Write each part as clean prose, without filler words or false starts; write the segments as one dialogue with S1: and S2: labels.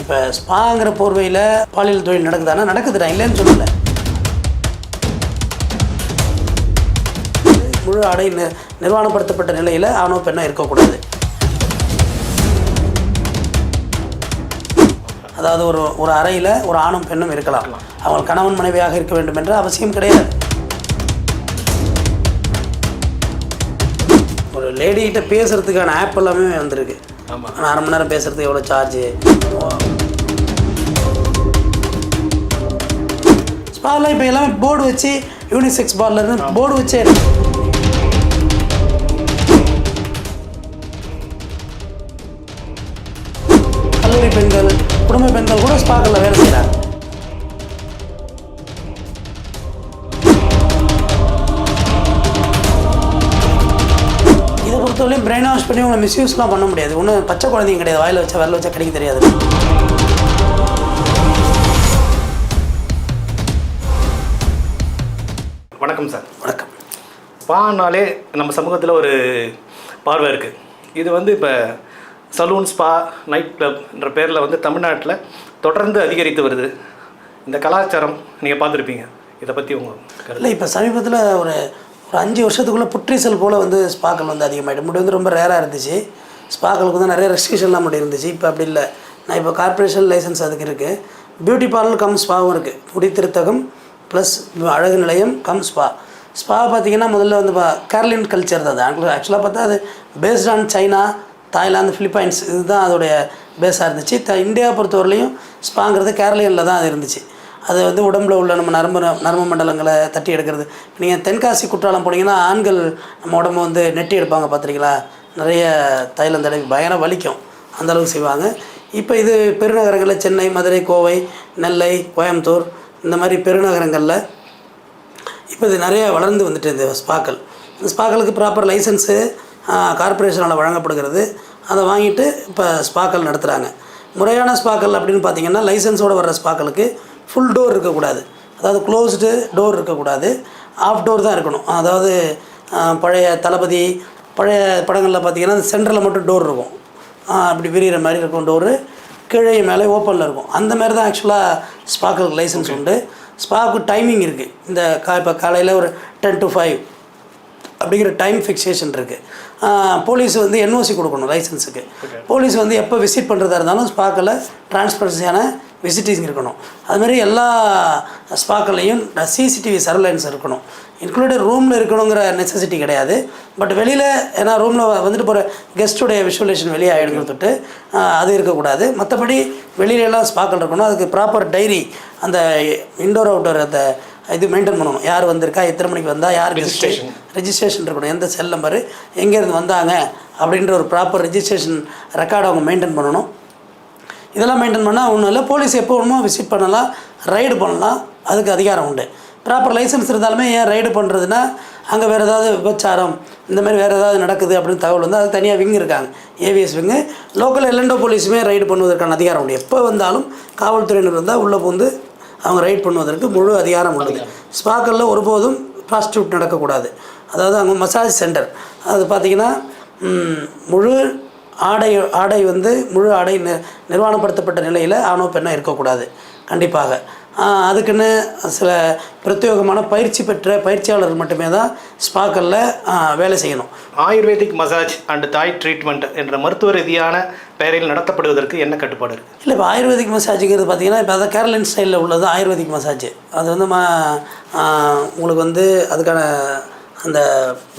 S1: இப்போ ஸ்பாங்கிற போர்வையில் பாலியல் தொழில் நடக்குதானா? நடக்குதுடா, இல்லைன்னு சொல்லலை. முழு ஆடை நிர்வாணப்படுத்தப்பட்ட நிலையில் ஆணோ பெண்ணோ இருக்கக்கூடாது. அதாவது ஒரு அறையில் ஒரு ஆணும் பெண்ணும் இருக்கலாம். அவங்க கணவன் மனைவியாக இருக்க வேண்டும் என்ற அவசியம் கிடையாது. ஒரு லேடிகிட்ட பேசுகிறதுக்கான ஆப் எல்லாமே வந்திருக்கு. ஆனால் 1/2 மணி நேரம் பேசுகிறதுக்கு எவ்வளோ சார்ஜு? ஸ்பாரில் இப்போ எல்லாமே போர்டு வச்சு யூனிசெக்ஸ் பார்லர்னு போர்டு வச்சே கல்லூரி பெண்கள், குடும்ப பெண்கள் கூட ஸ்பாக்களில் வேலை செய்கிறாங்க. இதை பொறுத்தவரையும் பிரெயின் வாஷ் பண்ணி உங்களை மிஸ்யூஸ்லாம் பண்ண முடியாது. ஒன்றும் பச்சை குழந்தைங்க கிடையாது, வாயில் வச்சா வரல வச்சா கிடைக்க தெரியாது.
S2: வணக்கம் சார்.
S1: வணக்கம்.
S2: ஸ்பானாலே நம்ம சமூகத்தில் ஒரு பார்வை இருக்குது. இது இப்போ சலூன், ஸ்பா, நைட் கிளப்ன்ற பேரில் தமிழ்நாட்டில் தொடர்ந்து அதிகரித்து வருது. இந்த கலாச்சாரம் நீங்கள் பார்த்துருப்பீங்க, இதை பற்றி உங்கள்
S1: இல்லை. இப்போ சமீபத்தில் ஒரு 5 வருஷத்துக்குள்ளே புற்றீசல் போல் ஸ்பாக்கள் அதிகமாகிடும். முன்னாடி ரொம்ப ரேராக இருந்துச்சு. ஸ்பாக்களுக்கு நிறைய ரெஸ்ட்ரிக்ஷன்லாம் முன்னாடி இருந்துச்சு. இப்போ அப்படி இல்லை. நான் இப்போ கார்பரேஷன் லைசன்ஸ் அதுக்கு இருக்குது. பியூட்டி பார்லர் கம் ஸ்பாவும் இருக்குது. முடி திருத்தகம் ப்ளஸ் அழகு நிலையம் கம் ஸ்பா. ஸ்பா பார்த்திங்கன்னா முதல்ல கேரளின் கல்ச்சர் தான். ஆக்சுவலாக பார்த்தா அது based on China, Thailand, Philippines, இதுதான் அதோடைய பேஸாக இருந்துச்சு. இந்தியாவை பொறுத்தவரையிலையும் ஸ்பாங்கிறது கேரளியனில் தான் அது இருந்துச்சு. அது உடம்புல உள்ள நம்ம நரம்பு மண்டலங்களை தட்டி எடுக்கிறது. நீங்கள் தென்காசி குற்றாலம் போனீங்கன்னா ஆண்கள் நம்ம உடம்பு நெட்டி எடுப்பாங்க, பார்த்துருக்கீங்களா? நிறைய தைலம் தடவி பயங்கர வலிக்கும், அந்தளவுக்கு செய்வாங்க. இப்போ இது பெருநகரங்களில் சென்னை, மதுரை, கோவை, நெல்லை, கோயம்புத்தூர் இந்த மாதிரி பெருநகரங்களில் இப்போ இது நிறைய வளர்ந்து வந்துட்டு இந்த ஸ்பாக்கள். இந்த ஸ்பாக்களுக்கு ப்ராப்பர் லைசன்ஸு கார்பரேஷனால் வழங்கப்படுகிறது. அதை வாங்கிட்டு இப்போ ஸ்பாக்கள் நடத்துகிறாங்க. முறையான ஸ்பாக்கள் அப்படின்னு பார்த்திங்கன்னா லைசன்ஸோடு வர்ற ஸ்பாக்களுக்கு ஃபுல் டோர் இருக்கக்கூடாது. அதாவது க்ளோஸ்டு டோர் இருக்கக்கூடாது, ஆஃப் டோர் தான் இருக்கணும். அதாவது பழைய தளபதி பழைய படங்களில் பார்த்திங்கன்னா சென்டரில் மட்டும் டோர் இருக்கும், அப்படி விரிகிற மாதிரி இருக்கும் டோரு, கீழே மேலே ஓப்பனில் இருக்கும். அந்த மாதிரி தான் ஆக்சுவலாக ஸ்பாக்களுக்கு லைசன்ஸ் உண்டு. ஸ்பாக்கு டைமிங் இருக்குது. இந்த இப்போ காலையில் ஒரு 10 to 5 அப்படிங்கிற டைம் ஃபிக்ஸேஷன் இருக்குது. போலீஸ் என்ஓசி கொடுக்கணும் லைசன்ஸுக்கு. போலீஸ் எப்போ விசிட் பண்ணுறதா இருந்தாலும் ஸ்பாக்கில் டிரான்ஸ்பரன்சியான விசிட்டிங் இருக்கணும். அதுமாதிரி எல்லா ஸ்பாக்கள்லையும் சிசிடிவி சர்வேலன்ஸ் இருக்கணும். இன்க்ளூடட் ரூமில் இருக்கணுங்கிற நெசசிட்டி கிடையாது. பட் வெளியில், ஏன்னா ரூமில் போகிற கெஸ்ட்டுடைய விஷுவலேஷன் வெளியே ஆகிடுங்கிறதுட்டு அது இருக்கக்கூடாது. மற்றபடி வெளியிலலாம் ஸ்பாக்கள் இருக்கணும். அதுக்கு ப்ராப்பர் டைரி, அந்த இன்டோர் அவுட்டோர் அந்த இது மெயின்டைன் பண்ணணும். யார் வந்திருக்கா, எத்தனை மணிக்கு வந்தால், யார் ரெஜிஸ்ட்ரேஷன் இருக்கணும், எந்த செல் நம்பரு, எங்கேருந்து வந்தாங்க அப்படின்ற ஒரு ப்ராப்பர் ரெஜிஸ்ட்ரேஷன் ரெக்கார்டு அவங்க மெயின்டைன் பண்ணணும். இதெல்லாம் மெயின்டைன் பண்ணால் ஒன்றும் இல்லை. போலீஸ் எப்போ வேணுமோ விசிட் பண்ணலாம், ரைடு பண்ணலாம், அதுக்கு அதிகாரம் உண்டு. ப்ராப்பர் லைசன்ஸ் இருந்தாலுமே ஏன் ரைடு பண்ணுறதுன்னா, அங்கே வேறு ஏதாவது விபச்சாரம் இந்த மாதிரி வேறு ஏதாவது நடக்குது அப்படின்னு தகவல் அதுக்கு தனியாக விங்கு இருக்காங்க, ஏவிஎஸ் விங்கு. லோக்கல் எல்என்டோ போலீஸுமே ரைடு பண்ணுவதற்கான அதிகாரம் உண்டு. எப்போ வந்தாலும் காவல்துறையினர் வந்தால் உள்ளே புகுந்து அவங்க ரைட் பண்ணுவதற்கு முழு அதிகாரம் உள்ளது. ஸ்பாக்களில் ஒருபோதும் ப்ராஸ்டியூட் நடக்கக்கூடாது. அதாவது அங்கே மசாஜ் சென்டர், அது பார்த்திங்கன்னா முழு ஆடை முழு ஆடை நிர்வாணப்படுத்தப்பட்ட நிலையில் ஆணோ பெண்ணோ இருக்கக்கூடாது கண்டிப்பாக. அதுக்குன்னு சில பிரத்யேகமான பயிற்சி பெற்ற பயிற்சியாளர்கள் மட்டுமே தான் ஸ்பாக்களில் வேலை செய்யணும்.
S2: ஆயுர்வேதிக் மசாஜ் அண்ட் தாய் ட்ரீட்மெண்ட் என்ற மருத்துவ ரீதியான பெயரில் நடத்தப்படுவதற்கு என்ன கட்டுப்பாடு இருக்குது?
S1: இல்லை, இப்போ ஆயுர்வேதிக் மசாஜுங்கிறது பார்த்திங்கன்னா இப்போ அதை கேரளின் ஸ்டைலில் உள்ளது ஆயுர்வேதிக் மசாஜ். அது உங்களுக்கு அதுக்கான அந்த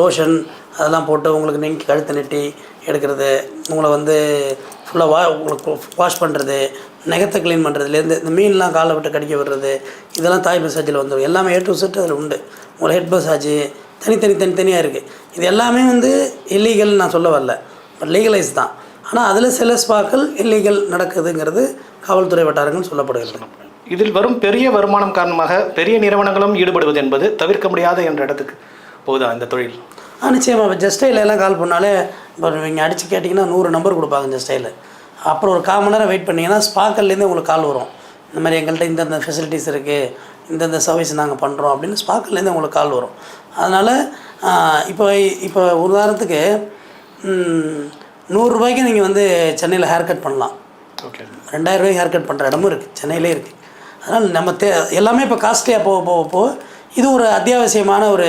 S1: லோஷன் அதெல்லாம் போட்டு உங்களுக்கு நெங்கி கழுத்தை நெட்டி எடுக்கிறது, உங்களை ஃபுல்லாக உங்களுக்கு வாஷ் பண்ணுறது, நகத்தை க்ளீன் பண்ணுறதுலேருந்து இந்த மீன்லாம் காலை விட்டு கடிக்க விடுறது, இதெல்லாம் தாய் மசாஜில் வந்துடும். எல்லாமே A to Z அதில் உண்டு. உங்களை ஹெட் மசாஜ் தனித்தனியாக இருக்குது. இது எல்லாமே இல்லீகல் நான் சொல்ல வரல, பட் லீகலைஸ் தான். ஆனால் அதில் சில ஸ்பாக்கள் இல்லீகல் நடக்குதுங்கிறது காவல்துறை வட்டாரங்கள் சொல்லப்படுகிறது.
S2: இதில் வரும் பெரிய வருமானம் காரணமாக பெரிய நிறுவனங்களும் ஈடுபடுவது என்பது தவிர்க்க முடியாத என்ற இடத்துக்கு போகுதா இந்த தொழில்?
S1: நிச்சயமாக. இப்போ ஜஸ்டைல எல்லாம் கால் பண்ணாலே இப்போ நீங்கள் அடித்து கேட்டிங்கன்னா 100 நம்பர் கொடுப்பாங்க ஜஸ்டைல. அப்புறம் ஒரு 1/4 மணி நேரம் வெயிட் பண்ணிங்கன்னா ஸ்பாக்கல்லேருந்து உங்களுக்கு கால் வரும். இந்த மாதிரி எங்கள்கிட்ட இந்தந்த ஃபெசிலிட்டிஸ் இருக்குது, இந்தந்த சர்வீஸ் நாங்கள் பண்ணுறோம் அப்படின்னு ஸ்பாக்கல்லேருந்து உங்களுக்கு கால் வரும். அதனால் இப்போ உதாரணத்துக்கு 100 ரூபாய்க்கு நீங்கள் சென்னையில் ஹேர் கட் பண்ணலாம்.
S2: ஓகே.
S1: 2000 ரூபாய்க்கு ஹேர் கட் பண்ணுற இடமும் இருக்குது, சென்னையிலே இருக்குது. அதனால் நம்ம எல்லாமே இப்போ காஸ்ட்லியாக போக போக போக இது ஒரு அத்தியாவசியமான ஒரு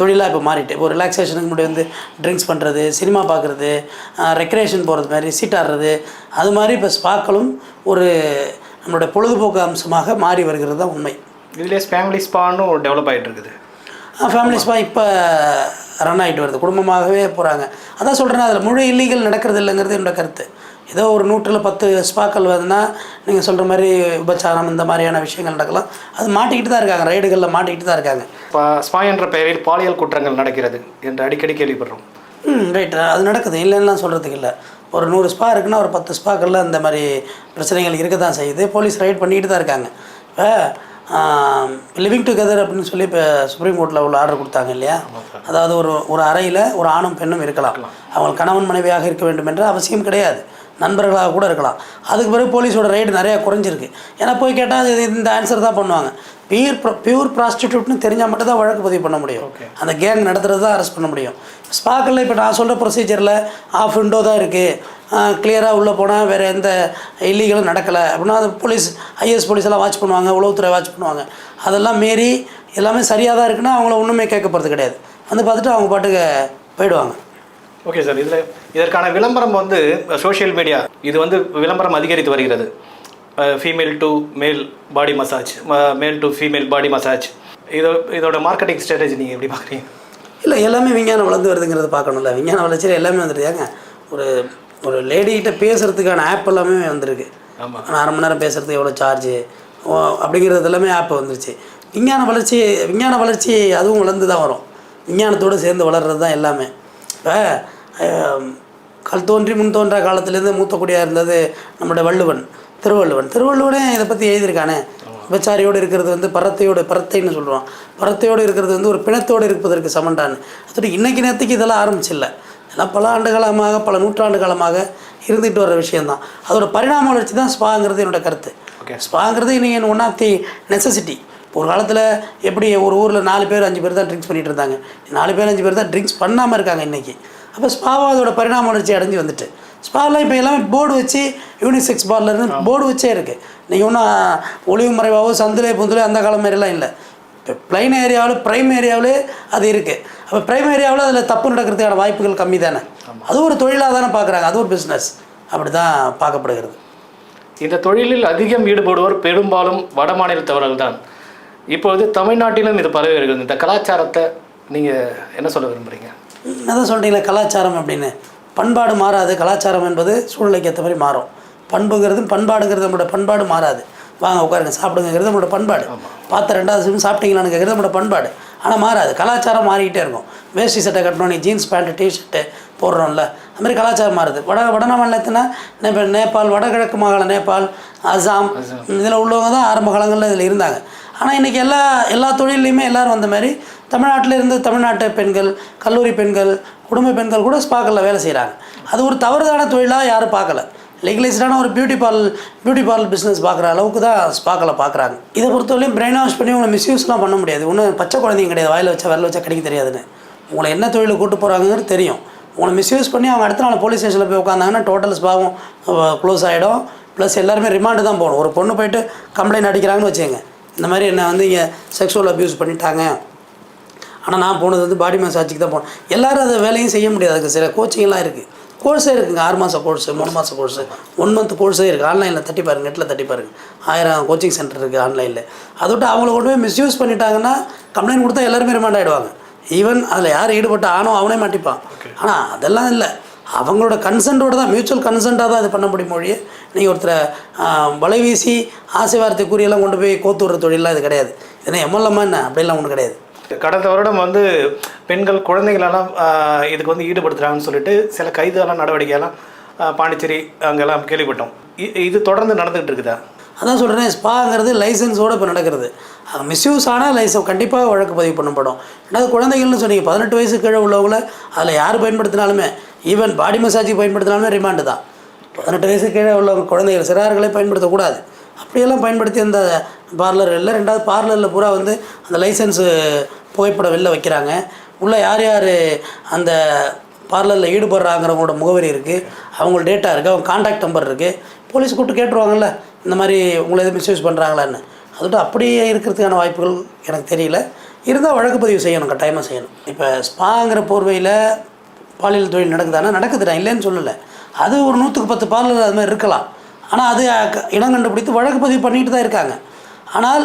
S1: தொழிலாக இப்போ மாறிட்டு. இப்போ ரிலாக்ஸேஷனுக்கு முன்னாடி வந்து ட்ரிங்க்ஸ் பண்ணுறது, சினிமா பார்க்குறது, ரெக்ரேஷன் போகிறது மாதிரி, சீட்டாடுறது, அது மாதிரி இப்போ ஸ்பாக்களும் ஒரு நம்மளுடைய பொழுதுபோக்கு அம்சமாக மாறி வருகிறது தான் உண்மை.
S2: இதுலேயே ஃபேமிலி ஸ்பான்னு டெவலப் ஆகிட்டு இருக்குது.
S1: ஃபேமிலி ஸ்பா இப்போ ரன் ஆகிட்டு வருது, குடும்பமாகவே போகிறாங்க. அதான் சொல்கிறேன், அதில் முழு இல்லீகல் நடக்கிறது இல்லைங்கிறது என்னோட கருத்து. ஏதோ ஒரு 100-10 ஸ்பாக்கள் வருதுன்னா நீங்கள் சொல்கிற மாதிரி விபச்சாரம் இந்த மாதிரியான விஷயங்கள் நடக்கலாம். அது மாட்டிக்கிட்டு தான் இருக்காங்க, ரைடுகளில் மாட்டிக்கிட்டு தான் இருக்காங்க.
S2: இப்போ ஸ்பா என்ற பெயரில் பாலியல் குற்றங்கள் நடக்கிறது என்று அடிக்கடி கேள்விப்படுறோம்.
S1: ரைட், அது நடக்குது, இல்லைன்னா சொல்கிறதுக்கு இல்லை. ஒரு 100 ஸ்பா இருக்குன்னா ஒரு 10 ஸ்பாக்களில் அந்த மாதிரி பிரச்சனைகள் இருக்க தான் செய்யுது. போலீஸ் ரைட் பண்ணிக்கிட்டு தான் இருக்காங்க. இப்போ லிவிங் டுகெதர் அப்படின்னு சொல்லி இப்போ சுப்ரீம் கோர்ட்டில் உள்ள ஆர்டர் கொடுத்தாங்க இல்லையா? அதாவது ஒரு அறையில் ஒரு ஆணும் பெண்ணும் இருக்கலாம். அவங்க கணவன் மனைவியாக இருக்க வேண்டும் என்ற அவசியம் கிடையாது, நண்பர்களாக கூட இருக்கலாம். அதுக்கு பிறகு போலீஸோட ரைடு நிறையா குறைஞ்சிருக்கு. ஏன்னா போய் கேட்டால் அது இந்த ஆன்சர் தான் பண்ணுவாங்க. பியூர் ப்ராஸ்டியூட்னு தெரிஞ்சால் மட்டும் தான் வழக்கு பதிவு பண்ண முடியும். அந்த கேங் நடத்துகிறது தான் அரெஸ்ட் பண்ண முடியும். ஸ்பாக்கில் இப்போ நான் சொல்கிற ப்ரொசீஜரில் ஆஃப் விண்டோ தான் இருக்குது, கிளியராக உள்ளே போனால் வேறு எந்த இல்லீகலும் நடக்கலை அப்படின்னா அது போலீஸ் ஐஏஎஸ் போலீஸ் எல்லாம் வாட்ச் பண்ணுவாங்க, உளவுத்துறை வாட்ச் பண்ணுவாங்க. அதெல்லாம் மீறி எல்லாமே சரியாக தான் இருக்குன்னா அவங்கள ஒன்றுமே கேட்க போகிறது கிடையாது. வந்து பார்த்துட்டு அவங்க பாட்டுக்கு போயிடுவாங்க.
S2: ஓகே சார், இதற்கான விளம்பரம் வந்து சோஷியல் மீடியா இது வந்து விளம்பரம் அதிகரித்து வருகிறது. ஃபீமேல் டு மேல் பாடி மசாஜ், மேல் டு ஃபீமேல் பாடி மசாஜ், இதோட மார்க்கெட்டிங் ஸ்ட்ராட்டஜி நீங்கள் எப்படி பார்க்குறீங்க?
S1: இல்லை, எல்லாமே விஞ்ஞானம் வளர்ந்து வருதுங்கிறது பார்க்கணும்ல. விஞ்ஞான வளர்ச்சியில் எல்லாமே வந்துருக்காங்க. ஒரு லேடிகிட்ட பேசுகிறதுக்கான ஆப் எல்லாமே வந்திருக்கு.
S2: ஆமாம்,
S1: 1/2 மணி நேரம் பேசுகிறதுக்கு எவ்வளோ சார்ஜு அப்படிங்கிறது எல்லாமே ஆப் வந்துருச்சு. விஞ்ஞான வளர்ச்சி அதுவும் வளர்ந்து தான் வரும். விஞ்ஞானத்தோடு சேர்ந்து வளர்கிறது தான் எல்லாமே. இப்போ கல் தோன்றி முன் தோன்ற காலத்துலேருந்து மூத்தக்குடியாக இருந்தது நம்மளுடைய திருவள்ளுவனே இதை பற்றி எழுதியிருக்கானே. விபச்சாரியோடு இருக்கிறது வந்து பரத்தைன்னு சொல்லுவான். பரத்தையோடு இருக்கிறது வந்து ஒரு பிணத்தோடு இருப்பதற்கு சமண்டான்னு. அதோட இன்றைக்கி நேரத்துக்கு இதெல்லாம் ஆரம்பிச்சில்லை, எல்லாம் பல ஆண்டு காலமாக பல நூற்றாண்டு காலமாக இருந்துகிட்டு வர்ற விஷயந்தான். அதோட பரிணாம வளர்ச்சி தான் ஸ்பாங்கிறது என்னோட கருத்து. ஸ்பாங்கிறது இன்றைக்கி ஒன் ஆஃப் தி நெசசிட்டி. ஒரு காலத்தில் எப்படி ஒரு ஊரில் 4 பேர் 5 பேர் தான் ட்ரிங்க்ஸ் பண்ணிகிட்டு இருந்தாங்க, 4 பேர் 5 பேர் தான் ட்ரிங்க்ஸ் பண்ணாமல் இருக்காங்க இன்றைக்கி. அப்போ ஸ்பாவும் அதோட பரிணாம வளர்ச்சி அடைஞ்சு வந்துட்டு ஸ்பாலாம் இப்போ எல்லாமே போர்டு வச்சு யூனிசெக்ஸ் பார்லர்னு போர்டு வச்சே இருக்குது. நீங்கள் ஒன்றும் ஒளிவு மறைவாகவோ சந்திலே புந்திலே அந்த காலம் மாதிரிலாம் இல்லை. இப்போ ப்ளைன் ஏரியாவில் ப்ரைம் ஏரியாவிலே அது இருக்குது. அப்போ ப்ரைம் ஏரியாவில் அதில் தப்பு நடக்கிறதுக்கான வாய்ப்புகள் கம்மி தானே. அது ஒரு தொழிலாக தானே பார்க்குறாங்க, அது ஒரு பிஸ்னஸ், அப்படி தான் பார்க்கப்படுகிறது.
S2: இந்த தொழிலில் அதிகம் ஈடுபடுவோர் பெரும்பாலும் வட மாநிலத்தவர்கள் தான். இப்பொழுது தமிழ்நாட்டிலும் இது பரவி வருகிறது. இந்த கலாச்சாரத்தை நீங்கள் என்ன சொல்ல விரும்புகிறீங்க?
S1: அதான் சொல்கிறீங்களா, கலாச்சாரம் அப்படின்னு. பண்பாடு மாறாது, கலாச்சாரம் என்பது சூழ்நிலைக்கு ஏற்ற மாதிரி மாறும். பண்பாடுங்கிறது நம்மளோட பண்பாடு மாறாது. வாங்க உட்காருங்க சாப்பிடுங்கிறது நம்மளோட பண்பாடு. பார்த்து 2வது நிமிஷம் சாப்பிட்டீங்களான்னு கேட்குறது நம்மளோட பண்பாடு. ஆனால் மாறாது, கலாச்சாரம் மாறிக்கிட்டே இருக்கும். வேஷ்டி சட்டை கட்டணும், நீ ஜீன்ஸ் பேண்ட்டு டிஷர்ட்டு போடுறோம்ல, அது மாதிரி கலாச்சாரம் மாறுது. வடமாநிலத்தினா இப்போ நேபாள், வடகிழக்கு மாகாணம் நேபாள், அசாம் இதில் உள்ளவங்க தான் ஆரம்ப காலங்களில் இதில் இருந்தாங்க. ஆனால் இன்றைக்கி எல்லா தொழிலையுமே எல்லோரும் வந்த மாதிரி தமிழ்நாட்டில் இருந்து தமிழ்நாட்டு பெண்கள், கல்லூரி பெண்கள், குடும்ப பெண்கள் கூட ஸ்பாக்களில் வேலை செய்கிறாங்க. அது ஒரு தவறுதான தொழிலாக யாரும் பார்க்கல. லீகலைஸ்டான ஒரு பியூட்டி பார்லர் பிஸ்னஸ் பார்க்குற அளவுக்கு தான் ஸ்பாக்கில் பார்க்குறாங்க. இதை பொறுத்தவரையும் பிரெயின் வாஷ் பண்ணி உங்களை மிஸ்யூஸ்லாம் பண்ண முடியாது. ஒன்றும் பச்சை குழந்தைங்க கிடையாது, வாயில் வச்சா விரல வச்சா கிடைக்க தெரியாதுன்னு. உங்களை என்ன தொழிலுக்கு கூட்டு போகிறாங்கிறது தெரியும். உங்களை மிஸ்யூஸ் பண்ணி அவங்க அடுத்த நாள் போலீஸ் ஸ்டேஷனில் போய் உட்காந்தாங்கன்னா டோட்டல் ஸ்பாவும் க்ளோஸ் ஆகிடும். ப்ளஸ் எல்லாருமே ரிமாண்டு தான் போகணும். ஒரு பொண்ணு போய்ட்டு கம்ப்ளைண்ட் அடிக்கிறாங்கன்னு வச்சுங்க, இந்த மாதிரி என்னை வந்து இங்கே செக்ஷுவல் அப்யூஸ் பண்ணிட்டாங்க, ஆனால் நான் போனது வந்து பாடி மசாஜுக்கு தான் போனேன். எல்லோரும் அதை வேலையும் செய்ய முடியாது. அதுக்கு சில கோச்சிங்லாம் இருக்குது, கோர்ஸே இருக்குங்க. 6 மாத கோர்ஸு, 3 மாத கோர்ஸு, 1 மந்த் கோர்ஸே இருக்குது. ஆன்லைனில் தட்டி பாருங்கள், நெட்டில் தட்டி பாருங்கள். 1000 கோச்சிங் சென்டர் இருக்குது ஆன்லைனில். அதோட்டு அவங்கள கொண்டு போய் மிஸ்யூஸ் பண்ணிட்டாங்கன்னா கம்ப்ளைண்ட் கொடுத்தா எல்லாருமே ரிமாண்ட் ஆகிடுவாங்க. ஈவன் அதில் யார் ஈடுபட்ட அவனே மாட்டிப்பான். ஆனால் அதெல்லாம் இல்லை, அவங்களோட கன்சென்ட்டோடு தான், மியூச்சுவல் கன்சென்ட்டாக தான் இது பண்ண முடியும். மொழியை நீங்கள் ஒருத்தரை வலை வீசி ஆசை வார்த்தை கூறியெல்லாம் கொண்டு போய் கோத்து விடுற தொழிலாம் இது கிடையாது. ஏன்னா எம்எல்எம்மா என்ன அப்படிலாம் ஒன்றும் கிடையாது.
S2: கடந்த வருடம் வந்து பெண்கள் குழந்தைகளெல்லாம் இதுக்கு வந்து ஈடுபடுத்துகிறாங்கன்னு சொல்லிட்டு சில கைதெல்லாம் நடவடிக்கையெல்லாம் பாண்டிச்சேரி அங்கெல்லாம் கேள்விப்பட்டோம். இது தொடர்ந்து நடந்துகிட்டு இருக்குதா?
S1: அதான் சொல்கிறேன், ஸ்பாங்கிறது லைசன்ஸோடு இப்போ நடக்கிறது. மிஸ்யூஸ் ஆனால் கண்டிப்பாக வழக்கு பதிவு பண்ணப்படும். ரெண்டாவது குழந்தைகள்னு சொன்னீங்க, 18 வயசு கீழே உள்ளவங்கள அதில் யார் பயன்படுத்தினாலுமே, ஈவன் பாடி மசாஜுக்கு பயன்படுத்தினாலுமே ரிமாண்டு தான். 18 வயசு கீழே உள்ளவங்க குழந்தைகள் சிறார்களை பயன்படுத்தக்கூடாது. அப்படியெல்லாம் பயன்படுத்தி அந்த பார்லர் இல்லை. ரெண்டாவது பார்லரில் பூரா வந்து அந்த லைசன்ஸு புகைப்படம் வெளில வைக்கிறாங்க. உள்ளே யார் அந்த பார்லரில் ஈடுபடுறாங்கிறவங்களோட முகவரி இருக்குது, அவங்களோட டேட்டா இருக்குது, அவங்க கான்டாக்ட் நம்பர் இருக்குது. போலீஸ் கூப்பிட்டு கேட்டுருவாங்கல்ல இந்த மாதிரி உங்களை எதுவும் மிஸ்யூஸ் பண்ணுறாங்களான்னு. அதுட்டு அப்படியே இருக்கிறதுக்கான வாய்ப்புகள் எனக்கு தெரியல. இருந்தால் வழக்கு பதிவு செய்யணும், கட்டாயமாக செய்யணும். இப்போ ஸ்பாங்கிற போர்வையில் பாலியல் தொழில் நடக்குதானா? நடக்குதுடா, இல்லைன்னு சொல்லலை. அது ஒரு 100க்கு 10 பார்லர் அது மாதிரி இருக்கலாம். ஆனால் அது இடம் கண்டுபிடித்து வழக்கு பதிவு பண்ணிட்டு தான் இருக்காங்க. ஆனால்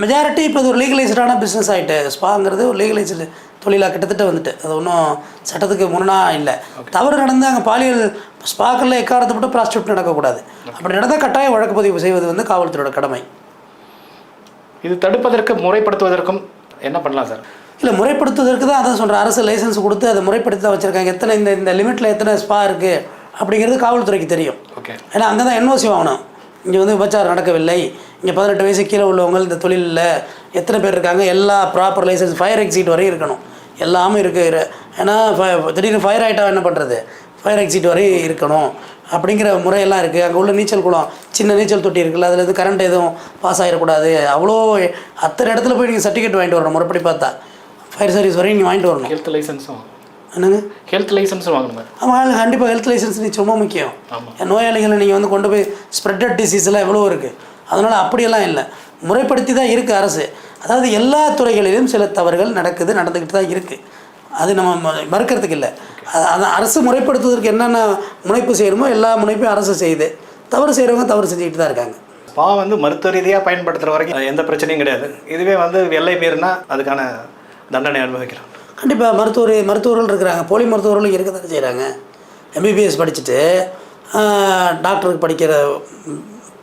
S1: மெஜாரிட்டி இப்போ அது ஒரு லீகலைஸ்டான பிஸ்னஸ் ஆகிட்டு. ஸ்பாங்கிறது ஒரு லீகலைஸ்டு தொழிலாக கிட்டத்தட்ட வந்துட்டு, அது ஒன்றும் சட்டத்துக்கு முன்னா இல்லை. தவறு நடந்து அங்கே பாலியல் ஸ்பாக்களில் எக்காரணத்தை ப்ராஸ்டியூட் நடக்கக்கூடாது. அப்படி நடந்தால் கட்டாயம் வழக்கு பதிவு செய்வது வந்து காவல்துறையோட கடமை.
S2: இது தடுப்பதற்கு முறைப்படுத்துவதற்கும் என்ன பண்ணலாம் சார்? இல்லை,
S1: முறைப்படுத்துவதற்கு தான் அதான் சொல்கிறேன். அரசு லைசன்ஸ் கொடுத்து அதை முறைப்படுத்தி தான் வச்சுருக்காங்க. எத்தனை இந்த லிமிட்டில் எத்தனை ஸ்பா இருக்குது அப்படிங்கிறது காவல்துறைக்கு தெரியும்.
S2: ஓகே.
S1: ஏன்னா அங்கே தான் என்ஓசி வாங்கணும். இங்கே வந்து விபச்சாரம் நடக்கவில்லை, இங்கே 18 வயசு கீழே உள்ளவங்க இந்த தொழிலில் எத்தனை பேர் இருக்காங்க, எல்லா ப்ராப்பர் லைசன்ஸ், ஃபயர் எக்ஸிட் வரையும் இருக்கணும். எல்லாமே இருக்குது. ஏன்னா திடீர்னு ஃபயர் ஆகிட்டா என்ன பண்ணுறது, ஃபயர் எக்ஸிட் வரையும் இருக்கணும் அப்படிங்கிற முறையெல்லாம் இருக்குது. அங்கே உள்ள நீச்சல் குளம், சின்ன நீச்சல் தொட்டி இருக்குல்ல, அதில் இருந்து கரண்ட் எதுவும் பாஸ் ஆகிடக்கூடாது. அவ்வளோ அத்தனை இடத்துல போய் நீங்கள் சர்டிஃபிகேட் வாங்கிட்டு வரணும். முறைப்படி பார்த்தா ஃபயர் சர்வீஸ் வரையும் நீங்கள் வாங்கிட்டு வரணும்.
S2: ஹெல்த் லைசன்ஸும்
S1: என்னங்க?
S2: ஹெல்த் லைசன்ஸும் வாங்கணும்.
S1: ஆமாம், கண்டிப்பாக ஹெல்த் லைசன்ஸ் ரொம்ப முக்கியம். நோயாளிகளை நீங்கள் வந்து கொண்டு போய் ஸ்ப்ரெட்டட் டிசீஸ்லாம் எவ்வளோ இருக்குது. அதனால் அப்படியெல்லாம் இல்லை, முறைப்படுத்தி தான் இருக்குது அரசு. அதாவது எல்லா துறைகளிலும் சில தவறுகள் நடந்துக்கிட்டு தான் இருக்குது. அது நம்ம மறுக்கிறதுக்கு இல்லை. அதை அரசு முறைப்படுத்துவதற்கு என்னென்ன முனைப்பு செய்யணுமோ எல்லா முனைப்பையும் அரசு செய்யுது. தவறு செய்கிறவங்க தவறு செஞ்சுக்கிட்டு தான் இருக்காங்க.
S2: ஸ்பா வந்து மருத்துவ ரீதியாக பயன்படுத்துகிற வரைக்கும் எந்த பிரச்சனையும் கிடையாது. இதுவே வந்து எல்லை மீறினா அதுக்கான தண்டனை அனுபவிக்கிறோம்.
S1: கண்டிப்பாக மருத்துவர்கள் இருக்கிறாங்க, போலி மருத்துவர்களும் இருக்க தானே செய்கிறாங்க. எம்பிபிஎஸ் படிச்சுட்டு டாக்டருக்கு படிக்கிற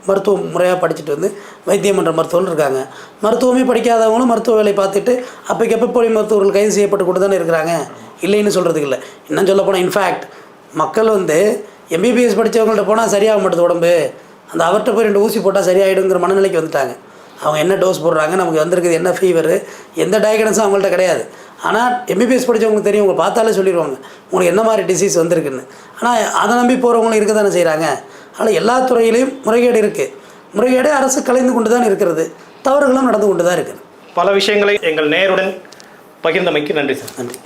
S1: மருத்துவம் முறையாக படிச்சுட்டு வந்து வைத்தியம் பண்ணுற மருத்துவர்கள் இருக்காங்க. மருத்துவமே படிக்காதவங்களும் மருத்துவ வேலை பார்த்துட்டு அப்போக்கப்போ போலி மருத்துவர்கள் கைது செய்யப்பட்டு கூட தானே இருக்கிறாங்க. இல்லைன்னு சொல்கிறதுக்கு இல்லை. இன்னும் சொல்ல போனால் இன்ஃபேக்ட் மக்கள் வந்து எம்பிபிஎஸ் படித்தவங்கள்ட்ட போனால் சரியாக மாட்டுது உடம்பு, அந்த அவர்கிட்ட போய் 2 ஊசி போட்டால் சரியாயிடுங்கிற மனநிலைக்கு வந்துட்டாங்க. அவங்க என்ன டோஸ் போடுறாங்க, நமக்கு வந்திருக்குது என்ன ஃபீவரு, எந்த டயக்னஸும் அவங்கள்ட்ட கிடையாது. ஆனால் எம்பிபிஎஸ் படித்தவங்களுக்கு தெரியும், உங்களை பார்த்தாலே சொல்லிடுவாங்க உங்களுக்கு என்ன மாதிரி டிசீஸ் வந்திருக்குன்னு. ஆனால் அதை நம்பி போகிறவங்களும் இருக்க தானே செய்கிறாங்க. ஆனால் எல்லா துறையிலையும் முறைகேடு இருக்குது. முறைகேடு அரசு கலைந்து கொண்டு தான் இருக்கிறது, தவறுகளும் நடந்து கொண்டு தான் இருக்குது.
S2: பல விஷயங்களை எங்கள் நேருடன் பகிர்ந்தமைக்கு நன்றி சார்.
S1: நன்றி.